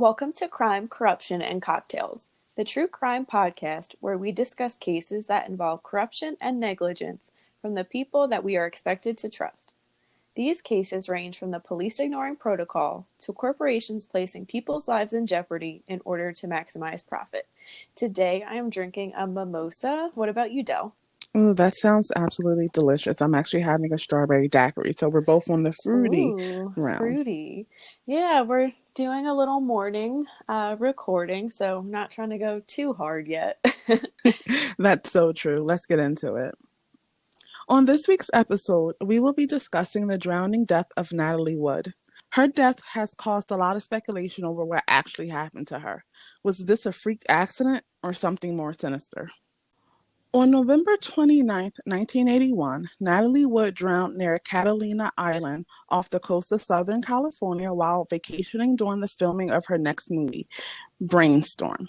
Welcome to Crime, Corruption, and Cocktails, the true crime podcast where we discuss cases that involve corruption and negligence from the people that we are expected to trust. These cases range from the police ignoring protocol to corporations placing people's lives in jeopardy in order to maximize profit. Today, I am drinking a mimosa. What about you, Del? Oh, that sounds absolutely delicious. I'm actually having a strawberry daiquiri, so we're both on the fruity Ooh, round. fruity. Yeah, we're doing a little morning recording, so not trying to go too hard yet. That's so true. Let's get into it. On this week's episode, we will be discussing the drowning death of Natalie Wood. Her death has caused a lot of speculation over what actually happened to her. Was this a freak accident or something more sinister? On November 29th, 1981, Natalie Wood drowned near Catalina Island off the coast of Southern California while vacationing during the filming of her next movie, Brainstorm.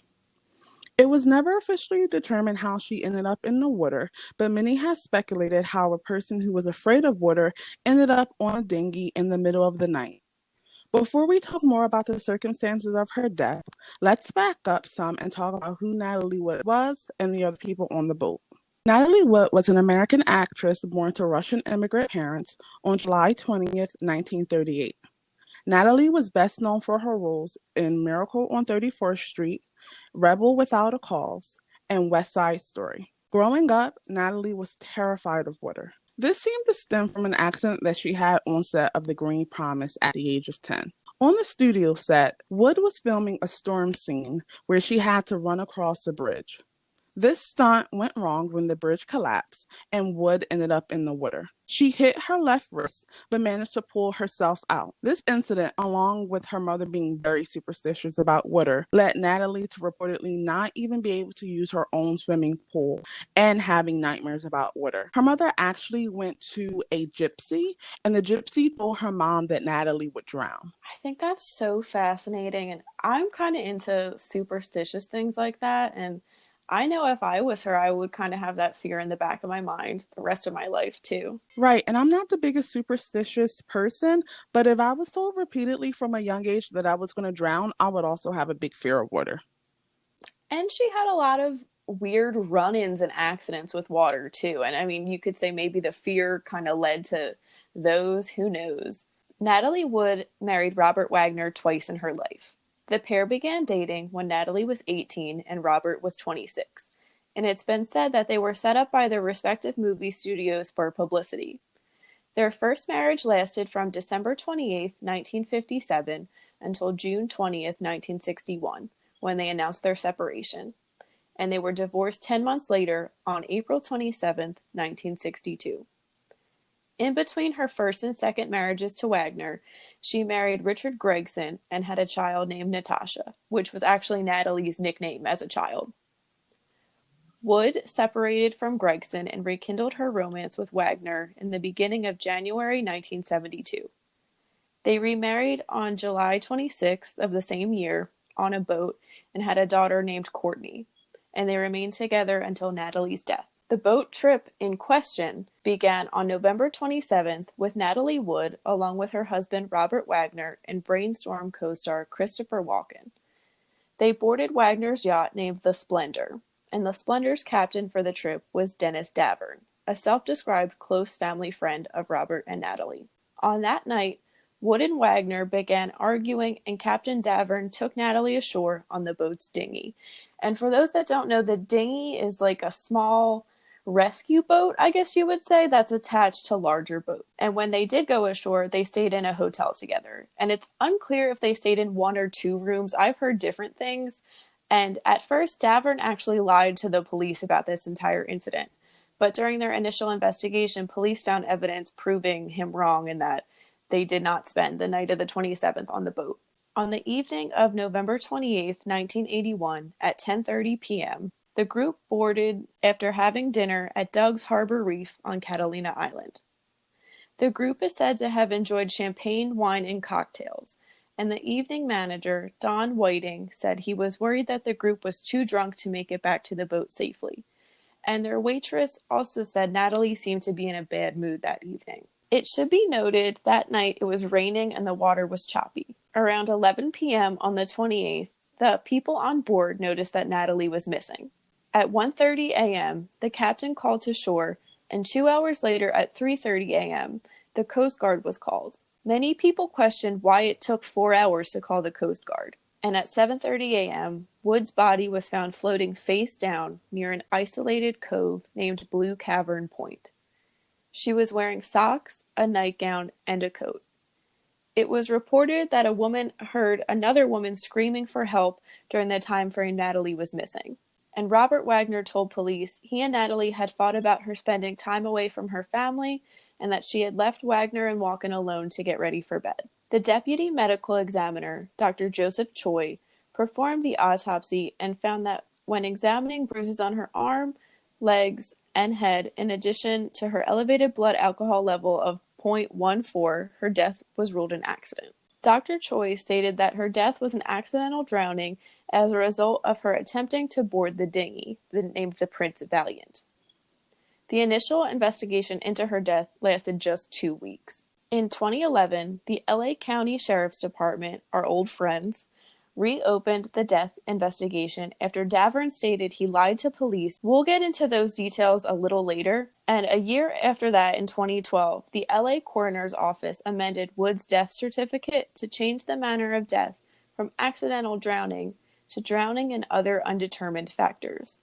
It was never officially determined how she ended up in the water, but many have speculated how a person who was afraid of water ended up on a dinghy in the middle of the night. Before we talk more about the circumstances of her death, let's back up some and talk about who Natalie Wood was and the other people on the boat. Natalie Wood was an American actress born to Russian immigrant parents on July 20th, 1938. Natalie was best known for her roles in Miracle on 34th Street, Rebel Without a Cause, and West Side Story. Growing up, Natalie was terrified of water. This seemed to stem from an accident that she had on set of The Green Promise at the age of 10. On the studio set, Wood was filming a storm scene where she had to run across a bridge. This stunt went wrong when the bridge collapsed and Wood ended up in the water. She hit her left wrist but managed to pull herself out. This incident, along with her mother being very superstitious about water, led Natalie to reportedly not even be able to use her own swimming pool and having nightmares about water. Her mother actually went to a gypsy, and the gypsy told her mom that Natalie would drown. I think that's so fascinating, and I'm kind of into superstitious things like that, and I know if I was her, I would kind of have that fear in the back of my mind the rest of my life, too. Right, and I'm not the biggest superstitious person, but if I was told repeatedly from a young age that I was going to drown, I would also have a big fear of water. And she had a lot of weird run-ins and accidents with water, too. And I mean, you could say maybe the fear kind of led to those, who knows. Natalie Wood married Robert Wagner twice in her life. The pair began dating when Natalie was 18 and Robert was 26, and it's been said that they were set up by their respective movie studios for publicity. Their first marriage lasted from December 28th, 1957 until June 20th, 1961, when they announced their separation, and they were divorced 10 months later on April 27th, 1962. In between her first and second marriages to Wagner, she married Richard Gregson and had a child named Natasha, which was actually Natalie's nickname as a child. Wood separated from Gregson and rekindled her romance with Wagner in the beginning of January 1972. They remarried on July 26th of the same year on a boat and had a daughter named Courtney, and they remained together until Natalie's death. The boat trip in question began on November 27th with Natalie Wood along with her husband Robert Wagner and Brainstorm co-star Christopher Walken. They boarded Wagner's yacht named the Splendor, and the Splendor's captain for the trip was Dennis Davern, a self-described close family friend of Robert and Natalie. On that night, Wood and Wagner began arguing, and Captain Davern took Natalie ashore on the boat's dinghy. And for those that don't know, the dinghy is like a small rescue boat, I guess you would say, that's attached to larger boats. And when they did go ashore, they stayed in a hotel together. And it's unclear if they stayed in one or two rooms. I've heard different things. And at first, Davern actually lied to the police about this entire incident. But during their initial investigation, police found evidence proving him wrong in that they did not spend the night of the 27th on the boat. On the evening of November 28th, 1981, at 10:30 p.m., the group boarded after having dinner at Doug's Harbor Reef on Catalina Island. The group is said to have enjoyed champagne, wine, and cocktails, and the evening manager, Don Whiting, said he was worried that the group was too drunk to make it back to the boat safely. And their waitress also said Natalie seemed to be in a bad mood that evening. It should be noted that night it was raining and the water was choppy. Around 11 p.m. on the 28th, the people on board noticed that Natalie was missing. At 1:30 a.m., the captain called to shore, and 2 hours later at 3:30 a.m., the Coast Guard was called. Many people questioned why it took 4 hours to call the Coast Guard. And at 7:30 a.m., Wood's body was found floating face down near an isolated cove named Blue Cavern Point. She was wearing socks, a nightgown, and a coat. It was reported that a woman heard another woman screaming for help during the time frame Natalie was missing. And Robert Wagner told police he and Natalie had fought about her spending time away from her family and that she had left Wagner and Walken alone to get ready for bed. The deputy medical examiner, Dr. Joseph Choi, performed the autopsy and found that when examining bruises on her arm, legs, and head, in addition to her elevated blood alcohol level of 0.14, her death was ruled an accident. Dr. Choi stated that her death was an accidental drowning as a result of her attempting to board the dinghy, named the Prince Valiant. The initial investigation into her death lasted just 2 weeks. In 2011, the LA County Sheriff's Department, our old friends, reopened the death investigation after Davern stated he lied to police. We'll get into those details a little later. And a year after that, in 2012, the LA Coroner's Office amended Wood's death certificate to change the manner of death from accidental drowning to drowning and other undetermined factors.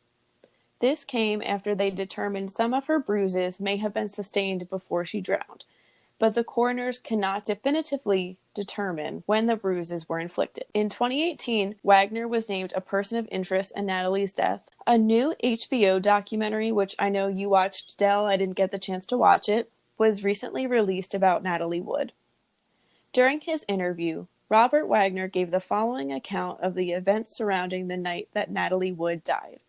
This came after they determined some of her bruises may have been sustained before she drowned, but the coroners cannot definitively determine when the bruises were inflicted. In 2018, Wagner was named a person of interest in Natalie's death. A new HBO documentary, which I know you watched, Dell, I didn't get the chance to watch it, was recently released about Natalie Wood. During his interview, Robert Wagner gave the following account of the events surrounding the night that Natalie Wood died.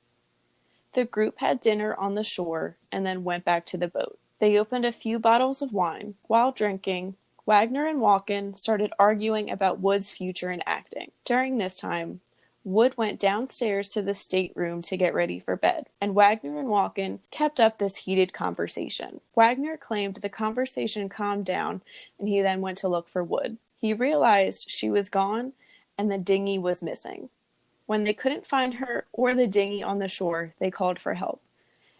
The group had dinner on the shore and then went back to the boat. They opened a few bottles of wine. While drinking, Wagner and Walken started arguing about Wood's future in acting. During this time, Wood went downstairs to the stateroom to get ready for bed, and Wagner and Walken kept up this heated conversation. Wagner claimed the conversation calmed down, and he then went to look for Wood. He realized she was gone and the dinghy was missing. When they couldn't find her or the dinghy on the shore, they called for help.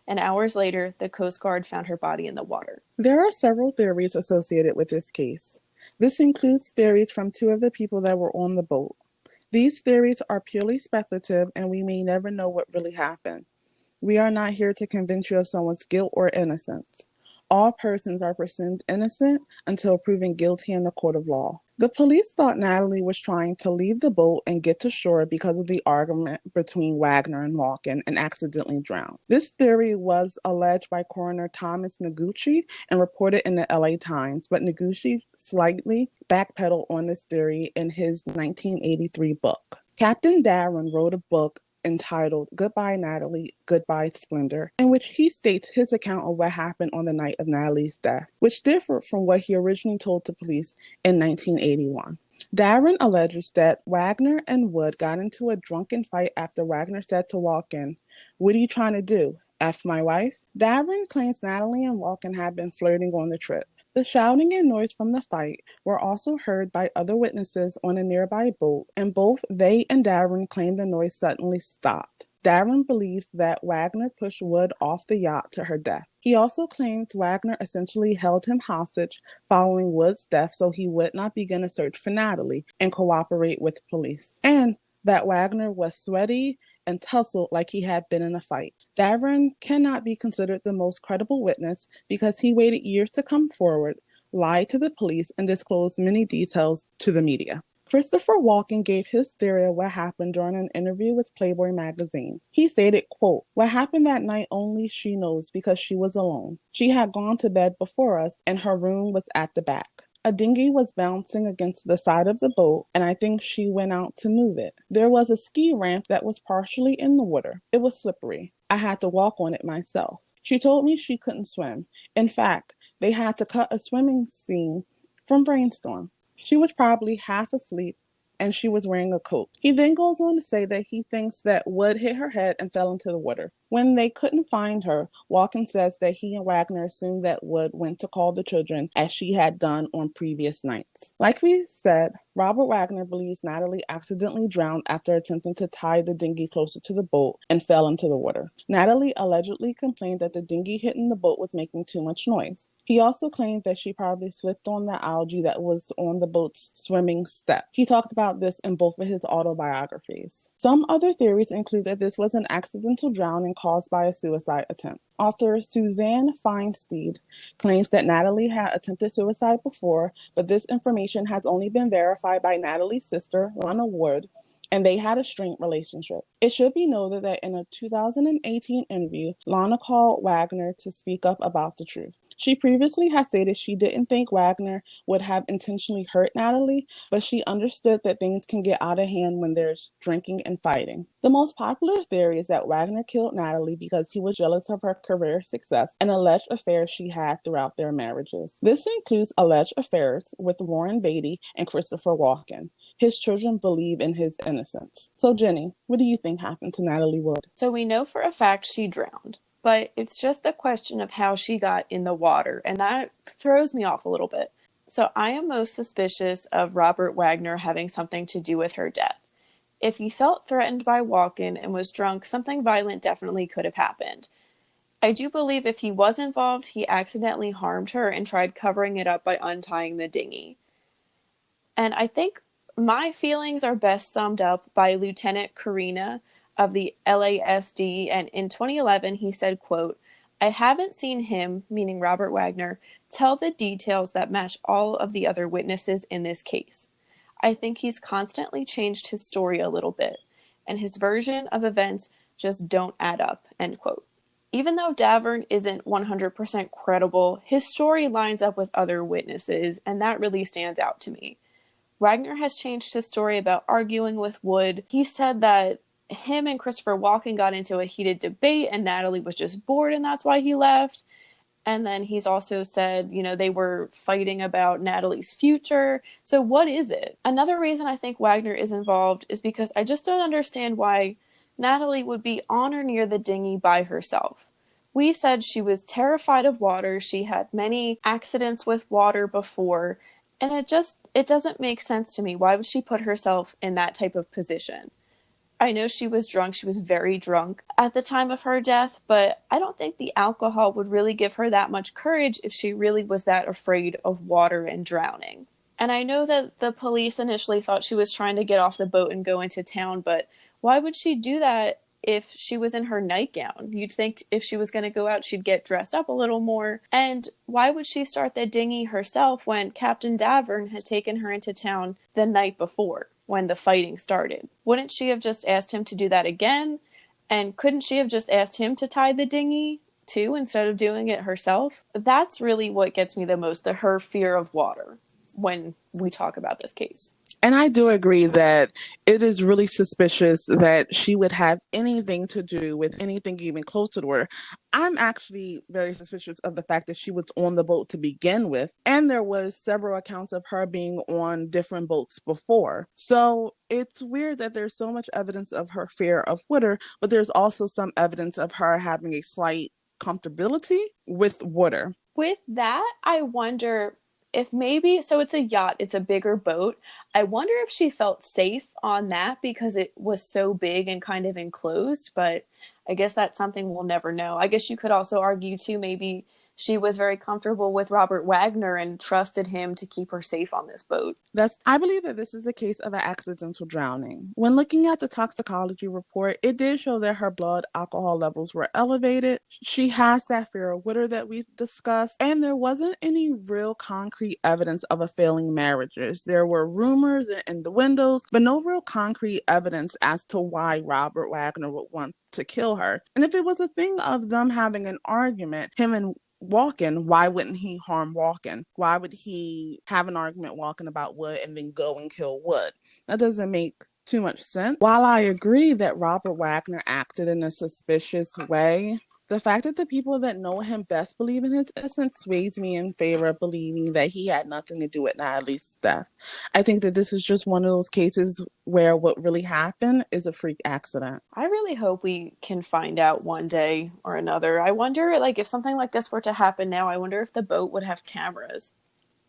And hours later, the Coast Guard found her body in the water. There are several theories associated with this case. This includes theories from two of the people that were on the boat. These theories are purely speculative, and we may never know what really happened. We are not here to convince you of someone's guilt or innocence. All persons are presumed innocent until proven guilty in the court of law. The police thought Natalie was trying to leave the boat and get to shore because of the argument between Wagner and Walken and accidentally drowned. This theory was alleged by coroner Thomas Noguchi and reported in the LA Times, but Noguchi slightly backpedaled on this theory in his 1983 book. Captain Darren wrote a book entitled Goodbye Natalie, Goodbye Splendor, in which he states his account of what happened on the night of Natalie's death, which differed from what he originally told the police in 1981. Darren alleges that Wagner and Wood got into a drunken fight after Wagner said to Walken, "What are you trying to do? F my wife?" Darren claims Natalie and Walken had been flirting on the trip. The shouting and noise from the fight were also heard by other witnesses on a nearby boat, and both they and Darren claimed the noise suddenly stopped. Darren believes that Wagner pushed Wood off the yacht to her death. He also claims Wagner essentially held him hostage following Wood's death so he would not begin a search for Natalie and cooperate with police, and that Wagner was sweaty and tussled like he had been in a fight. Darren cannot be considered the most credible witness because he waited years to come forward, lied to the police, and disclosed many details to the media. Christopher Walken gave his theory of what happened during an interview with Playboy magazine. He stated, quote, "What happened that night only she knows because she was alone. She had gone to bed before us and her room was at the back. A dinghy was bouncing against the side of the boat, and I think she went out to move it. There was a ski ramp that was partially in the water. It was slippery. I had to walk on it myself. She told me she couldn't swim. In fact, they had to cut a swimming scene from Brainstorm. She was probably half asleep and she was wearing a coat. He then goes on to say that he thinks that Wood hit her head and fell into the water. When they couldn't find her, Walken says that he and Wagner assumed that Wood went to call the children as she had done on previous nights. Like we said, Robert Wagner believes Natalie accidentally drowned after attempting to tie the dinghy closer to the boat and fell into the water. Natalie allegedly complained that the dinghy hitting the boat was making too much noise. He also claimed that she probably slipped on the algae that was on the boat's swimming step. He talked about this in both of his autobiographies. Some other theories include that this was an accidental drowning caused by a suicide attempt. Author Suzanne Feinstein claims that Natalie had attempted suicide before, but this information has only been verified by Natalie's sister, Lana Wood, and they had a strained relationship. It should be noted that in a 2018 interview, Lana called Wagner to speak up about the truth. She previously had stated she didn't think Wagner would have intentionally hurt Natalie, but she understood that things can get out of hand when there's drinking and fighting. The most popular theory is that Wagner killed Natalie because he was jealous of her career success and alleged affairs she had throughout their marriages. This includes alleged affairs with Warren Beatty and Christopher Walken. His children believe in his innocence. So, Jenny, what do you think happened to Natalie Wood? So we know for a fact she drowned, but it's just the question of how she got in the water, and that throws me off a little bit. So I am most suspicious of Robert Wagner having something to do with her death. If he felt threatened by Walken and was drunk, something violent definitely could have happened. I do believe if he was involved, he accidentally harmed her and tried covering it up by untying the dinghy. And I think my feelings are best summed up by Lieutenant Carina of the LASD, and in 2011 he said, quote, "I haven't seen him," meaning Robert Wagner, "tell the details that match all of the other witnesses in this case. I think he's constantly changed his story a little bit, and his version of events just don't add up," end quote. Even though Davern isn't 100% credible, his story lines up with other witnesses, and that really stands out to me. Wagner has changed his story about arguing with Wood. He said that him and Christopher Walken got into a heated debate and Natalie was just bored and that's why he left. And then he's also said, they were fighting about Natalie's future. So what is it? Another reason I think Wagner is involved is because I just don't understand why Natalie would be on or near the dinghy by herself. We said she was terrified of water. She had many accidents with water before. And it doesn't make sense to me. Why would she put herself in that type of position? I know she was drunk. She was very drunk at the time of her death, but I don't think the alcohol would really give her that much courage if she really was that afraid of water and drowning. And I know that the police initially thought she was trying to get off the boat and go into town, but why would she do that if she was in her nightgown? You'd think if she was going to go out, she'd get dressed up a little more. And why would she start the dinghy herself when Captain Davern had taken her into town the night before when the fighting started? Wouldn't she have just asked him to do that again? And couldn't she have just asked him to tie the dinghy too instead of doing it herself? That's really what gets me the most, her fear of water when we talk about this case. And I do agree that it is really suspicious that she would have anything to do with anything even close to the water. I'm actually very suspicious of the fact that she was on the boat to begin with. And there was several accounts of her being on different boats before. So it's weird that there's so much evidence of her fear of water, but there's also some evidence of her having a slight comfortability with water. With that, I wonder if maybe, so it's a yacht, it's a bigger boat. I wonder if she felt safe on that because it was so big and kind of enclosed, but I guess that's something we'll never know. I guess you could also argue too, maybe she was very comfortable with Robert Wagner and trusted him to keep her safe on this boat. I believe that this is a case of an accidental drowning. When looking at the toxicology report, it did show that her blood alcohol levels were elevated. She has that fear of water that we've discussed, and there wasn't any real concrete evidence of a failing marriages. There were rumors in the windows, but no real concrete evidence as to why Robert Wagner would want to kill her. And if it was a thing of them having an argument, him and Walken, why wouldn't he harm Walken? Why would he have an argument Walken about Wood and then go and kill Wood? That doesn't make too much sense. While I agree that Robert Wagner acted in a suspicious way, The fact that the people that know him best believe in his innocence sways me in favor of believing that he had nothing to do with Natalie's death. I think that this is just one of those cases where what really happened is a freak accident. I really hope we can find out one day or another. I wonder, like, if something like this were to happen now, I wonder if the boat would have cameras.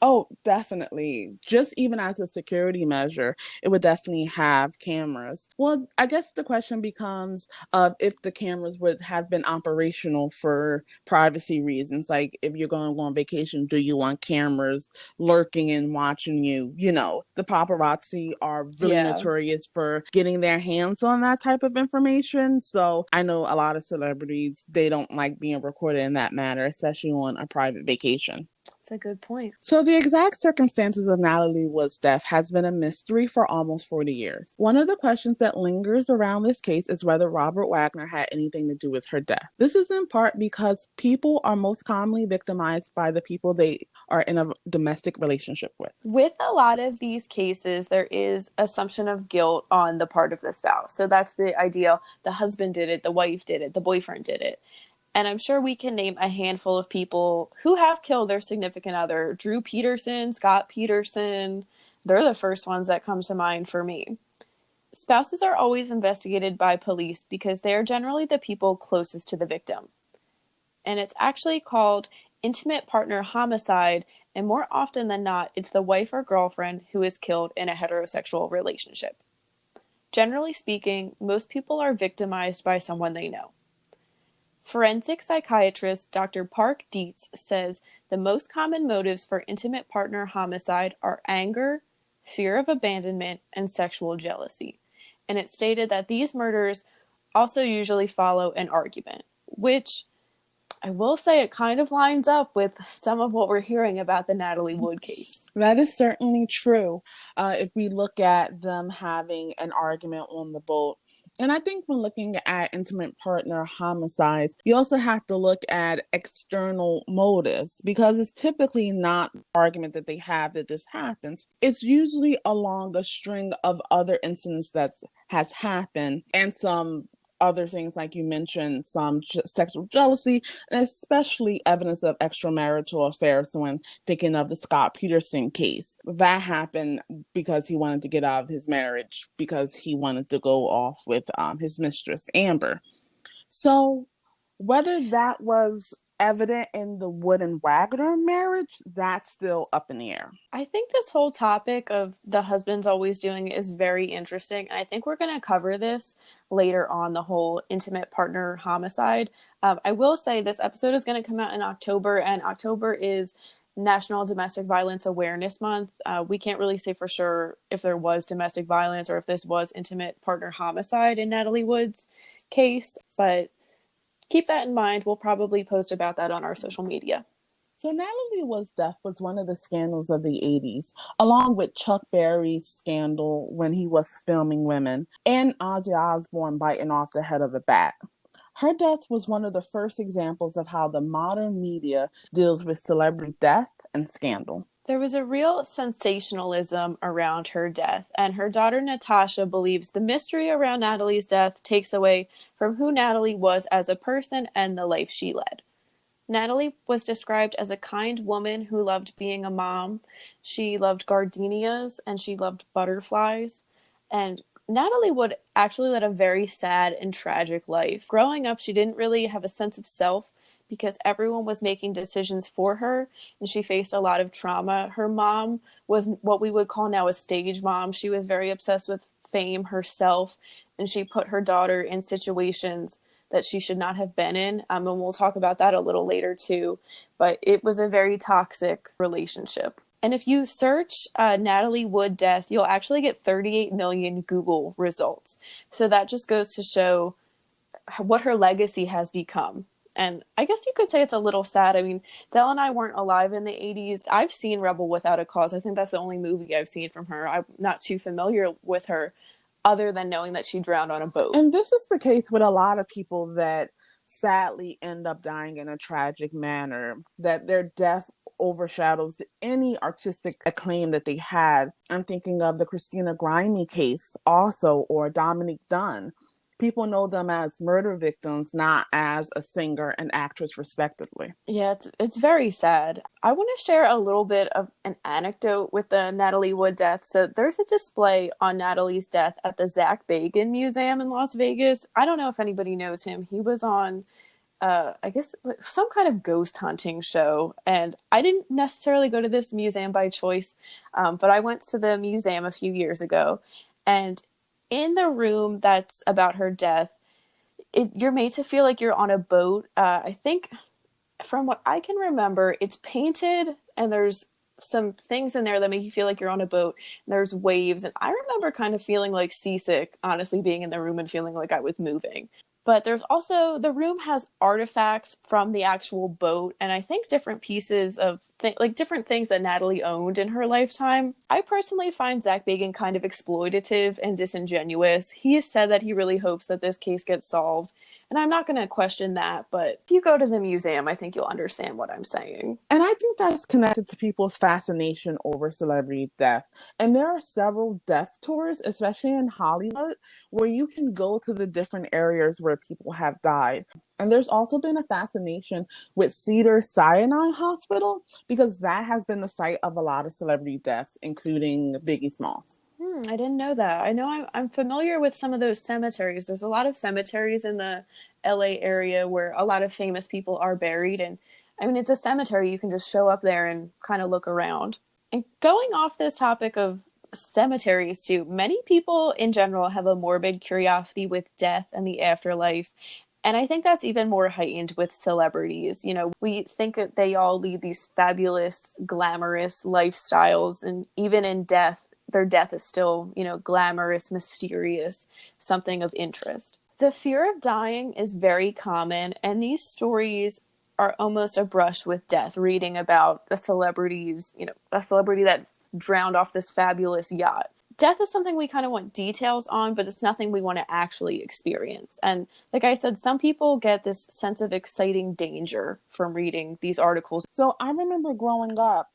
Oh, definitely. Just even as a security measure, it would definitely have cameras. Well, I guess the question becomes if the cameras would have been operational for privacy reasons. Like if you're going to go on vacation, do you want cameras lurking and watching you? You know, the paparazzi are really Yeah. notorious for getting their hands on that type of information. So I know a lot of celebrities, they don't like being recorded in that manner, especially on a private vacation. That's a good point. So, the exact circumstances of Natalie Wood's death has been a mystery for almost 40 years. One of the questions that lingers around this case is whether Robert Wagner had anything to do with her death. This is in part because people are most commonly victimized by the people they are in a domestic relationship with. With a lot of these cases, there is assumption of guilt on the part of the spouse. So that's the ideal. The husband did it, the wife did it, the boyfriend did it. And I'm sure we can name a handful of people who have killed their significant other. Drew Peterson, Scott Peterson, they're the first ones that come to mind for me. Spouses are always investigated by police because they are generally the people closest to the victim. And it's actually called intimate partner homicide, and more often than not, it's the wife or girlfriend who is killed in a heterosexual relationship. Generally speaking, most people are victimized by someone they know. Forensic psychiatrist Dr. Park Dietz says the most common motives for intimate partner homicide are anger, fear of abandonment, and sexual jealousy. And it's stated that these murders also usually follow an argument, which I will say it kind of lines up with some of what we're hearing about the Natalie Wood case. That is certainly true. If we look at them having an argument on the boat, and I think when looking at intimate partner homicides, you also have to look at external motives because it's typically not the argument that they have that this happens. It's usually along a string of other incidents that has happened and some other things like you mentioned, some sexual jealousy, and especially evidence of extramarital affairs. So when thinking of the Scott Peterson case, that happened because he wanted to get out of his marriage because he wanted to go off with his mistress, Amber. So whether that was evident in the Wood and Wagner marriage, that's still up in the air. I think this whole topic of the husbands always doing it is very interesting. And I think we're going to cover this later on, the whole intimate partner homicide. I will say this episode is going to come out in October, and October is National Domestic Violence Awareness Month. We can't really say for sure if there was domestic violence or if this was intimate partner homicide in Natalie Wood's case, but keep that in mind. We'll probably post about that on our social media. So Natalie Wood's death was one of the scandals of the 80s, along with Chuck Berry's scandal when he was filming Women, and Ozzy Osbourne biting off the head of a bat. Her death was one of the first examples of how the modern media deals with celebrity death and scandal. There was a real sensationalism around her death, and her daughter Natasha believes the mystery around Natalie's death takes away from who Natalie was as a person and the life she led. Natalie was described as a kind woman who loved being a mom. She loved gardenias and she loved butterflies. And Natalie Wood actually led a very sad and tragic life. Growing up, she didn't really have a sense of self because everyone was making decisions for her and she faced a lot of trauma. Her mom was what we would call now a stage mom. She was very obsessed with fame herself and she put her daughter in situations that she should not have been in. And we'll talk about that a little later too. But it was a very toxic relationship. And if you search Natalie Wood death, you'll actually get 38 million Google results. So that just goes to show what her legacy has become. And I guess you could say it's a little sad. I mean, Dell and I weren't alive in the 80s. I've seen Rebel Without a Cause. I think that's the only movie I've seen from her. I'm not too familiar with her other than knowing that she drowned on a boat. And this is the case with a lot of people that sadly end up dying in a tragic manner, that their death overshadows any artistic acclaim that they had. I'm thinking of the Christina Grimmie case also, or Dominique Dunn. People know them as murder victims, not as a singer and actress, respectively. Yeah, it's very sad. I want to share a little bit of an anecdote with the Natalie Wood death. So there's a display on Natalie's death at the Zach Bagans Museum in Las Vegas. I don't know if anybody knows him. He was on I guess some kind of ghost hunting show. And I didn't necessarily go to this museum by choice, but I went to the museum a few years ago. And in the room that's about her death, you're made to feel like you're on a boat. I think from what I can remember, it's painted and there's some things in there that make you feel like you're on a boat. And there's waves. And I remember kind of feeling like seasick, honestly, being in the room and feeling like I was moving. But there's also, the room has artifacts from the actual boat, and I think different pieces of like different things that Natalie owned in her lifetime. I personally find Zach Bagans kind of exploitative and disingenuous. He has said that he really hopes that this case gets solved, and I'm not going to question that, but if you go to the museum, I think you'll understand what I'm saying. And I think that's connected to people's fascination over celebrity death. And there are several death tours, especially in Hollywood, where you can go to the different areas where people have died. And there's also been a fascination with Cedar Sinai Hospital because that has been the site of a lot of celebrity deaths, including Biggie Smalls. I didn't know that. I know I'm familiar with some of those cemeteries. There's a lot of cemeteries in the LA area where a lot of famous people are buried. And I mean, it's a cemetery. You can just show up there and kind of look around. And going off this topic of cemeteries, too, many people in general have a morbid curiosity with death and the afterlife. And I think that's even more heightened with celebrities. You know, we think that they all lead these fabulous, glamorous lifestyles. And even in death, their death is still, you know, glamorous, mysterious, something of interest. The fear of dying is very common, and these stories are almost a brush with death, reading about a celebrity's, you know, a celebrity that drowned off this fabulous yacht. Death is something we kind of want details on, but it's nothing we want to actually experience. And like I said, some people get this sense of exciting danger from reading these articles. So I remember growing up,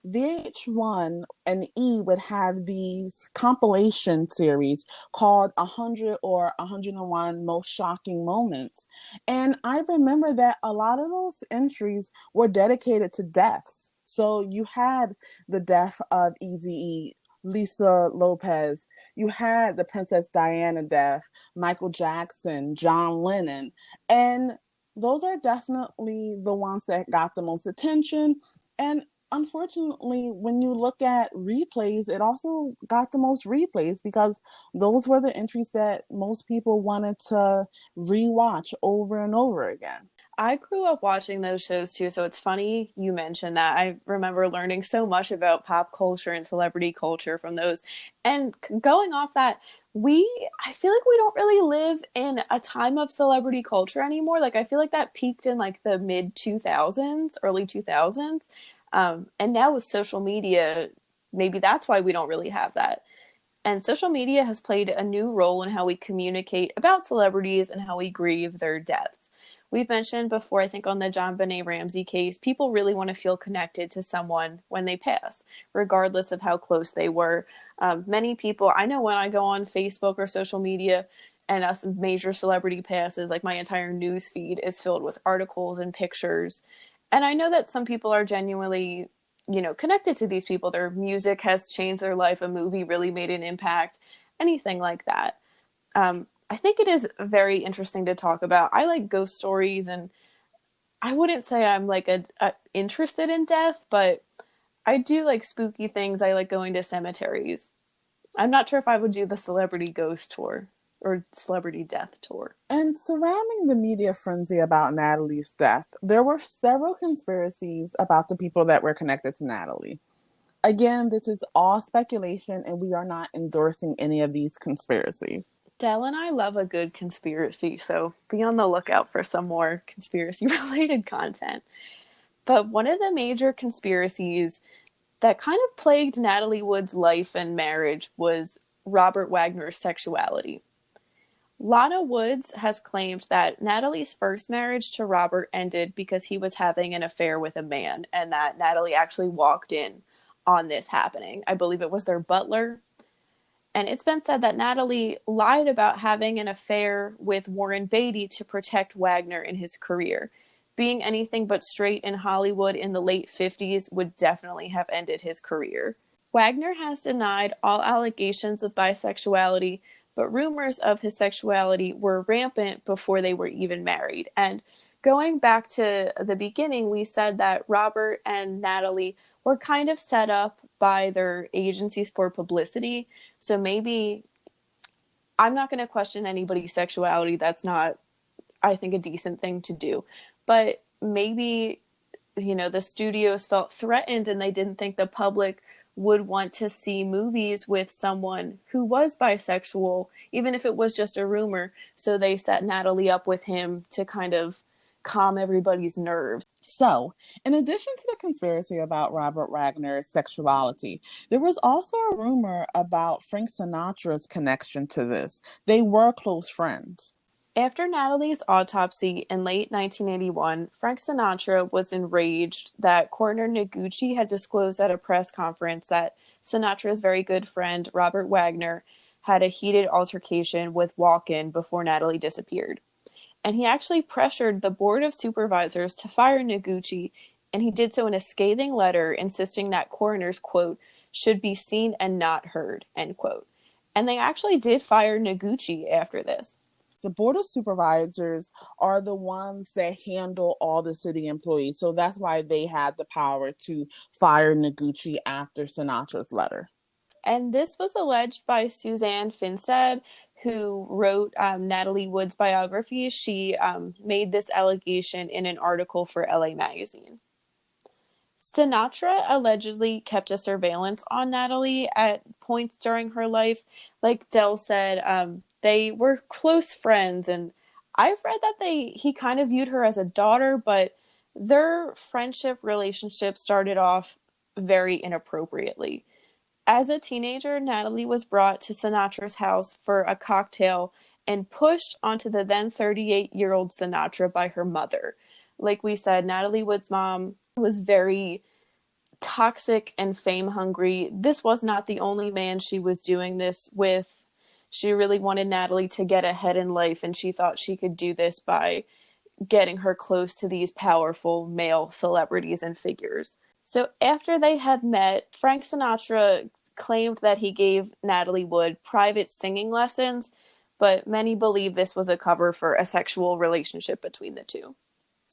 VH1 and E would have these compilation series called 100 or 101 Most Shocking Moments. And I remember that a lot of those entries were dedicated to deaths. So you had the death of Eazy-E, Lisa Lopez, you had the Princess Diana death, Michael Jackson, John Lennon. And those are definitely the ones that got the most attention. And unfortunately, when you look at replays, it also got the most replays because those were the entries that most people wanted to rewatch over and over again. I grew up watching those shows too, so it's funny you mentioned that. I remember learning so much about pop culture and celebrity culture from those. And going off that, I feel like we don't really live in a time of celebrity culture anymore. Like, I feel like that peaked in like the mid 2000s, early 2000s. And now with social media, maybe that's why we don't really have that. And social media has played a new role in how we communicate about celebrities and how we grieve their deaths. We've mentioned before, I think on the JonBenet Ramsey case, people really want to feel connected to someone when they pass, regardless of how close they were. Many people, I know when I go on Facebook or social media and a major celebrity passes, like my entire news feed is filled with articles and pictures. And I know that some people are genuinely, you know, connected to these people. Their music has changed their life. A movie really made an impact, anything like that. I think it is very interesting to talk about. I like ghost stories, and I wouldn't say I'm like a interested in death, but I do like spooky things. I like going to cemeteries. I'm not sure if I would do the celebrity ghost tour or celebrity death tour. And surrounding the media frenzy about Natalie's death, there were several conspiracies about the people that were connected to Natalie. Again, this is all speculation, and we are not endorsing any of these conspiracies. Dell and I love a good conspiracy, so be on the lookout for some more conspiracy related content. But one of the major conspiracies that kind of plagued Natalie Wood's life and marriage was Robert Wagner's sexuality. Lana Woods has claimed that Natalie's first marriage to Robert ended because he was having an affair with a man, and that Natalie actually walked in on this happening. I believe it was their butler. And it's been said that Natalie lied about having an affair with Warren Beatty to protect Wagner in his career. Being anything but straight in Hollywood in the late 50s would definitely have ended his career. Wagner has denied all allegations of bisexuality, but rumors of his sexuality were rampant before they were even married. And going back to the beginning, we said that Robert and Natalie were kind of set up by their agencies for publicity. So maybe I'm not going to question anybody's sexuality. That's not, I think, a decent thing to do. But maybe, the studios felt threatened and they didn't think the public would want to see movies with someone who was bisexual, even if it was just a rumor. So they set Natalie up with him to kind of calm everybody's nerves. So, in addition to the conspiracy about Robert Wagner's sexuality, there was also a rumor about Frank Sinatra's connection to this. They were close friends. After Natalie's autopsy in late 1981, Frank Sinatra was enraged that coroner Noguchi had disclosed at a press conference that Sinatra's very good friend, Robert Wagner, had a heated altercation with Walken before Natalie disappeared. And he actually pressured the board of supervisors to fire Noguchi, and he did so in a scathing letter insisting that coroners, quote, should be seen and not heard, end quote. And they actually did fire Noguchi after this. The board of supervisors are the ones that handle all the city employees. So that's why they had the power to fire Noguchi after Sinatra's letter. And this was alleged by Suzanne Finstad, who wrote Natalie Wood's biography. She made this allegation in an article for LA Magazine. Sinatra allegedly kept a surveillance on Natalie at points during her life. Like Dell said, they were close friends, and I've read that he kind of viewed her as a daughter, but their friendship relationship started off very inappropriately. As a teenager, Natalie was brought to Sinatra's house for a cocktail and pushed onto the then 38-year-old Sinatra by her mother. Like we said, Natalie Wood's mom was very toxic and fame hungry. This was not the only man she was doing this with. She really wanted Natalie to get ahead in life, and she thought she could do this by getting her close to these powerful male celebrities and figures. So after they had met, Frank Sinatra claimed that he gave Natalie Wood private singing lessons, but many believe this was a cover for a sexual relationship between the two.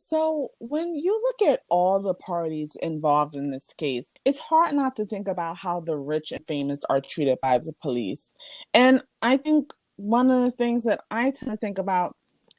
So, when you look at all the parties involved in this case, it's hard not to think about how the rich and famous are treated by the police. And I think one of the things that I tend to think about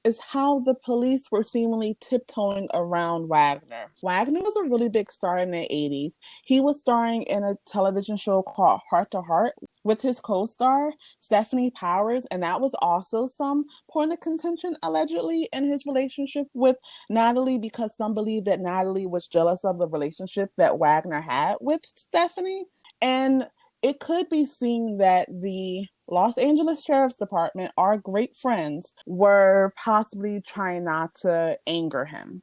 is how the police were seemingly tiptoeing around Wagner. Wagner was a really big star in the 80s. He was starring in a television show called Heart to Heart with his co-star, Stephanie Powers, and that was also some point of contention, allegedly, in his relationship with Natalie, because some believe that Natalie was jealous of the relationship that Wagner had with Stephanie. And it could be seen that the Los Angeles Sheriff's Department, our great friends, were possibly trying not to anger him.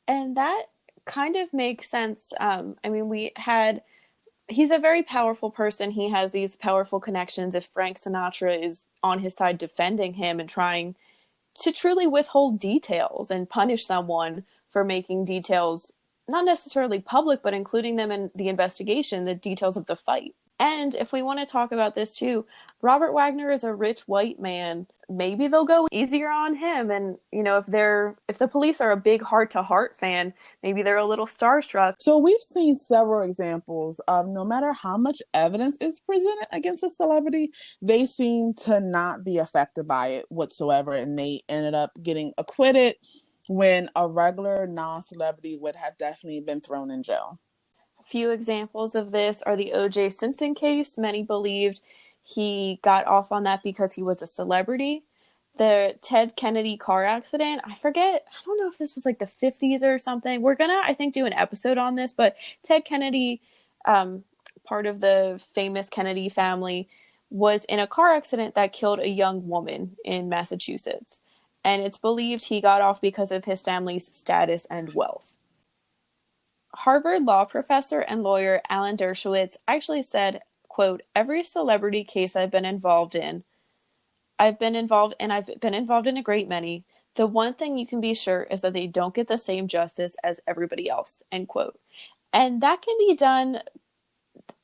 And that kind of makes sense. He's a very powerful person. He has these powerful connections. If Frank Sinatra is on his side defending him and trying to truly withhold details and punish someone for making details not necessarily public, but including them in the investigation, the details of the fight. And if we want to talk about this too, Robert Wagner is a rich white man. Maybe they'll go easier on him. And, if the police are a big Heart to Heart fan, maybe they're a little starstruck. So we've seen several examples of no matter how much evidence is presented against a celebrity, they seem to not be affected by it whatsoever. And they ended up getting acquitted when a regular non-celebrity would have definitely been thrown in jail. A few examples of this are the O.J. Simpson case. Many believed he got off on that because he was a celebrity. The Ted Kennedy car accident, I don't know if this was like the 50s or something. We're gonna, I think, do an episode on this, but Ted Kennedy, part of the famous Kennedy family, was in a car accident that killed a young woman in Massachusetts. And it's believed he got off because of his family's status and wealth. Harvard law professor and lawyer Alan Dershowitz actually said, quote, every celebrity case I've been involved in, I've been involved in a great many. The one thing you can be sure is that they don't get the same justice as everybody else, end quote. And that can be done,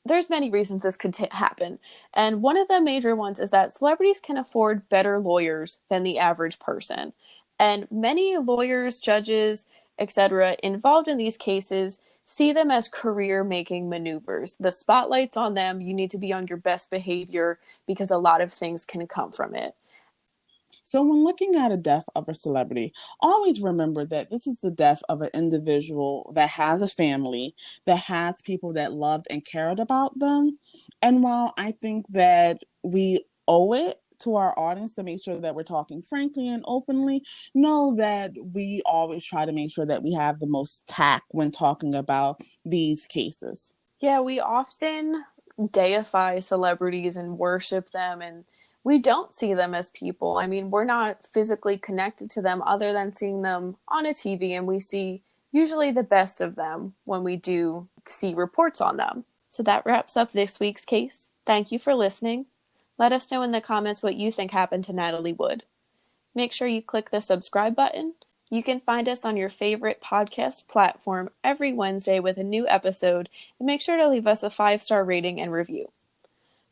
there's many reasons this could happen. And one of the major ones is that celebrities can afford better lawyers than the average person. And many lawyers, judges, etc., involved in these cases see them as career making maneuvers. The spotlight's on them. You need to be on your best behavior because a lot of things can come from it. So, when looking at a death of a celebrity, always remember that this is the death of an individual that has a family, that has people that loved and cared about them. And while I think that we owe it to our audience to make sure that we're talking frankly and openly, know that we always try to make sure that we have the most tact when talking about these cases. Yeah, we often deify celebrities and worship them, and we don't see them as people. I mean, we're not physically connected to them other than seeing them on a TV, and we see usually the best of them when we do see reports on them. So that wraps up this week's case. Thank you for listening. Let us know in the comments what you think happened to Natalie Wood. Make sure you click the subscribe button. You can find us on your favorite podcast platform every Wednesday with a new episode, and make sure to leave us a 5-star rating and review.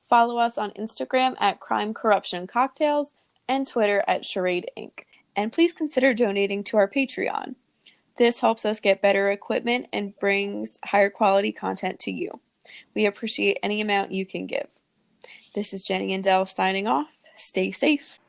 Follow us on Instagram at Crime Corruption Cocktails and Twitter at Charade Inc. And please consider donating to our Patreon. This helps us get better equipment and brings higher quality content to you. We appreciate any amount you can give. This is Jenny and Dell signing off. Stay safe.